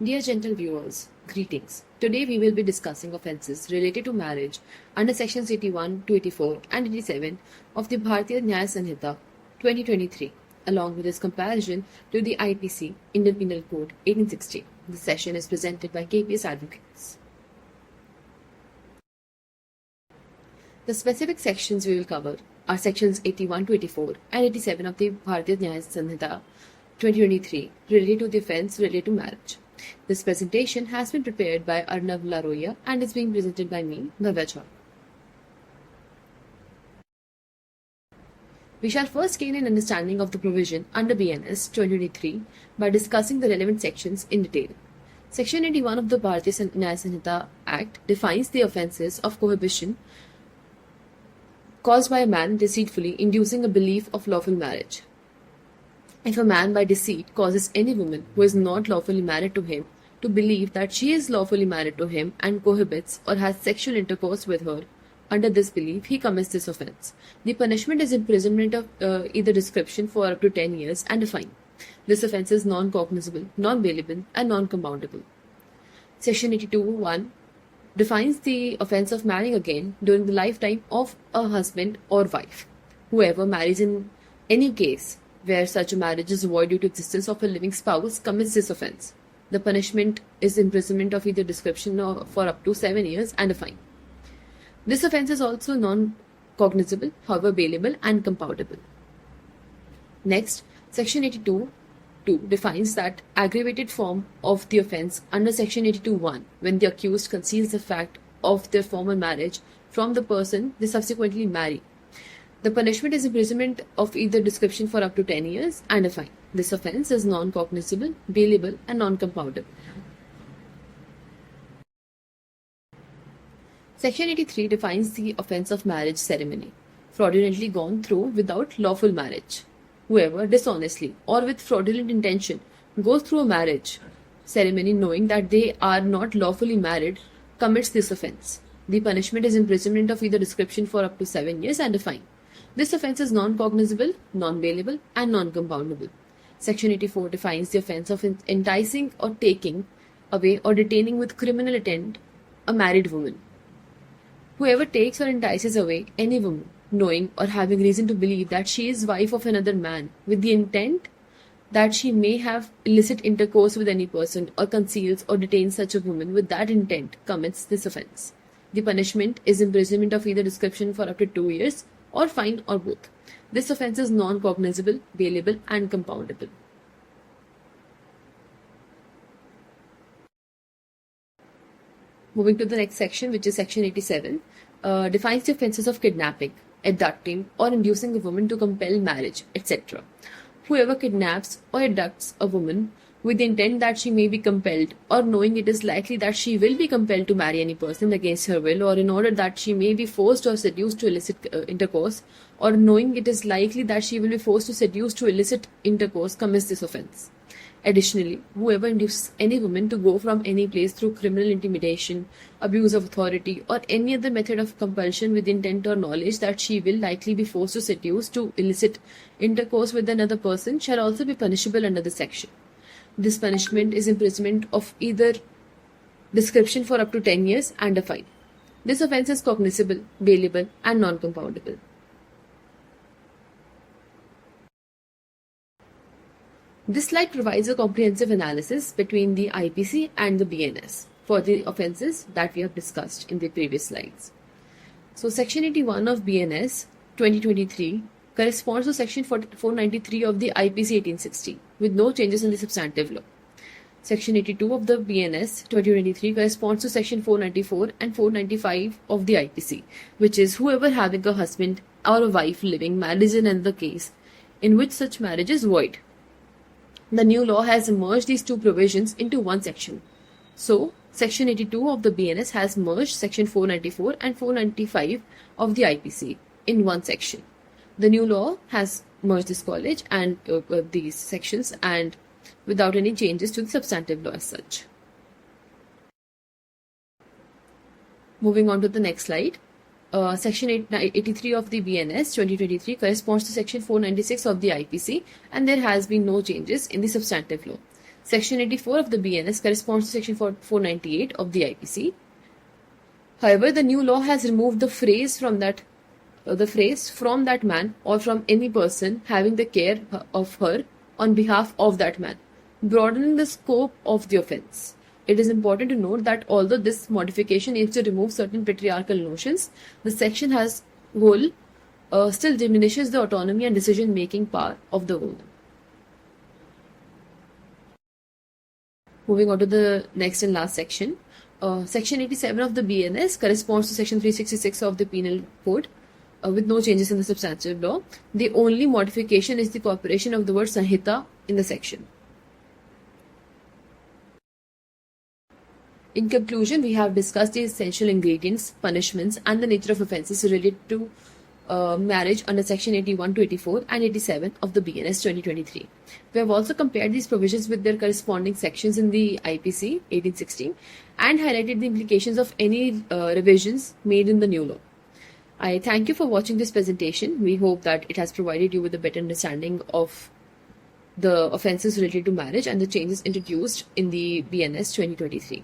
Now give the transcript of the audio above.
Dear gentle viewers, greetings. Today we will be discussing offences related to marriage under sections 81 to 84 and 87 of the Bharatiya Nyaya Sanhita 2023, along with its comparison to the IPC Indian Penal Code 1860. This session is presented by KPS Advocates. The specific sections we will cover are sections 81 to 84 and 87 of the Bharatiya Nyaya Sanhita 2023 related to the offence related to marriage. This presentation has been prepared by Arnav Laroya and is being presented by me, Bhavya Chawla. We shall first gain an understanding of the provision under BNS 2023 by discussing the relevant sections in detail. Section 81 of the Bharatiya Nyaya Sanhita Act defines the offences of cohabitation caused by a man deceitfully inducing a belief of lawful marriage. If a man by deceit causes any woman who is not lawfully married to him to believe that she is lawfully married to him and cohabits or has sexual intercourse with her, under this belief he commits this offence. The punishment is imprisonment of either description for up to 10 years and a fine. This offence is non-cognizable, non-bailable and non-compoundable. Section 82(1) defines the offence of marrying again during the lifetime of a husband or wife. Whoever marries in any case where such a marriage is void due to existence of a living spouse commits this offence. The punishment is imprisonment of either description or for up to 7 years and a fine. This offence is also non-cognizable, however bailable and compoundable. Next, Section 82(2) defines that aggravated form of the offence under Section 82(1) when the accused conceals the fact of their former marriage from the person they subsequently marry. The punishment is imprisonment of either description for up to 10 years and a fine. This offence is non-cognizable, bailable and non-compoundable. Section 83 defines the offence of marriage ceremony, fraudulently gone through without lawful marriage. Whoever dishonestly or with fraudulent intention goes through a marriage ceremony knowing that they are not lawfully married commits this offence. The punishment is imprisonment of either description for up to 7 years and a fine. This offence is non-cognizable, non-bailable and non-compoundable. Section 84 defines the offence of enticing or taking away or detaining with criminal intent a married woman. Whoever takes or entices away any woman, knowing or having reason to believe that she is wife of another man with the intent that she may have illicit intercourse with any person or conceals or detains such a woman with that intent commits this offence. The punishment is imprisonment of either description for up to 2 years or fine or both. This offence is non-cognizable, bailable and compoundable. Moving to the next section, which is section 87, defines the offences of kidnapping, abducting or inducing a woman to compel marriage, etc. Whoever kidnaps or abducts a woman with the intent that she may be compelled or knowing it is likely that she will be compelled to marry any person against her will or in order that she may be forced or seduced to illicit intercourse or knowing it is likely that she will be forced to seduce to illicit intercourse commits this offence. Additionally, whoever induces any woman to go from any place through criminal intimidation, abuse of authority or any other method of compulsion with intent or knowledge that she will likely be forced to seduce to illicit intercourse with another person shall also be punishable under the section. This punishment is imprisonment of either description for up to 10 years and a fine. This offence is cognizable, bailable and non-compoundable. This slide provides a comprehensive analysis between the IPC and the BNS for the offences that we have discussed in the previous slides. So Section 81 of BNS 2023 corresponds to Section 493 of the IPC 1860 with no changes in the substantive law. Section 82 of the BNS 2023 corresponds to Section 494 and 495 of the IPC, which is whoever having a husband or a wife living marries in another case in which such marriage is void. The new law has merged these two provisions into one section. So, Section 82 of the BNS has merged Section 494 and 495 of the IPC in one section. The new law has merged this college and these sections and without any changes to the substantive law as such. Moving on to the next slide. Section 83 of the BNS 2023 corresponds to Section 496 of the IPC and there has been no changes in the substantive law. Section 84 of the BNS corresponds to Section 498 of the IPC. However, the new law has removed the phrase from that man or from any person having the care of her on behalf of that man, broadening the scope of the offence. It is important to note that although this modification aims to remove certain patriarchal notions, the section as whole still diminishes the autonomy and decision-making power of the woman. Moving on to the next and last section. Section 87 of the BNS corresponds to Section 366 of the Penal Code, with no changes in the substantive law. The only modification is the incorporation of the word Sanhita in the section. In conclusion, we have discussed the essential ingredients, punishments, and the nature of offences related to marriage under Section 81 to 84 and 87 of the BNS 2023. We have also compared these provisions with their corresponding sections in the IPC 1816 and highlighted the implications of any revisions made in the new law. I thank you for watching this presentation. We hope that it has provided you with a better understanding of the offences related to marriage and the changes introduced in the BNS 2023.